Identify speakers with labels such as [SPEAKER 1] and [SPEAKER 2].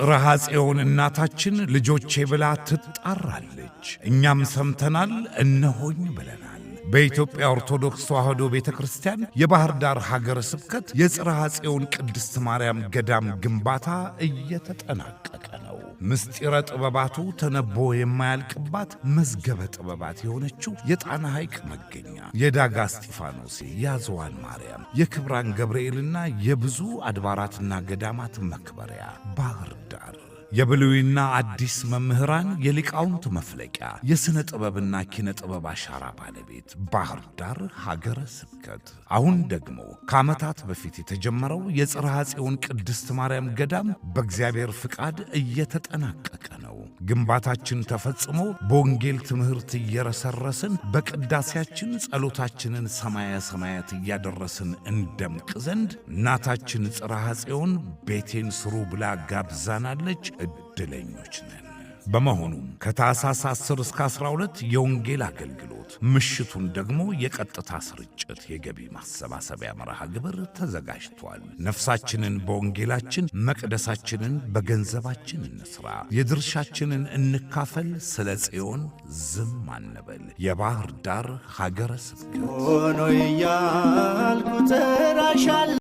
[SPEAKER 1] ጽርሐ ጽዮን እናታችን ልጆቼ ብላ ትጣራለች። እኛም ሰምተናል እነሆኝ ብለናል። በኢትዮጵያ ኦርቶዶክስ ተዋሕዶ ቤተክርስቲያን የባህር ዳር ሀገረ ስብከት የጽርሐ ጽዮን ቅድስት ማርያም ገዳም ግንባታ እየተጠናቀቀ ነው። ምስጢረ ጥበባቱ ተነቦ የማያልቅባት መዝገበ ጥበባት የሆነችው የጣና ሐይቅ መገኛ የዳጋ እስጢፋኖስ፣ የአዝዋን ማርያም፣ የክብራን ገብርኤልና የብዙ አድባራትና ገዳማት መክበሪያ ባህር ዳር የብሉይና አዲስ መምህራን የሊቃውንት መፍለቂያ የሥነ ጥበብና ኪነ ጥበብ አሻራ ባለቤት ባህር ዳር ሀገረ ስብከት አሁን ደግሞ ከዓመታት በፊት የተጀመረው የጽርሐ ጽዮን ቅድስት ማርያም ገዳም በእግዚአብሔር ፍቃድ እየተጠናቀቀ ነው። ግንባታችን ተፈጽሞ በወንጌል ትምህርት እየረሰረስን በቅዳሴያችን ጸሎታችንን ሰማየ ሰማያት እያደረስን እንደምቅ ዘንድ እናታችን ጽርሐ ጽዮን ቤቴን ስሩ ብላ ጋብዛናለች። ዕድለኞች ነን። በመሆኑም ከታኅሳስ 10 እስከ 12 የወንጌል አገልግሎት፣ ምሽቱን ደግሞ የቀጥታ ስርጭት የገቢ ማሰባሰቢያ መርሃ ግብር ተዘጋጅቷል። ነፍሳችንን በወንጌላችን መቅደሳችንን በገንዘባችን እንስራ፣ የድርሻችንን እንካፈል፣ ስለ ጽዮን ዝም አንበል። የባህር ዳር ሀገረ ስብከት ሆኖ እያልኩ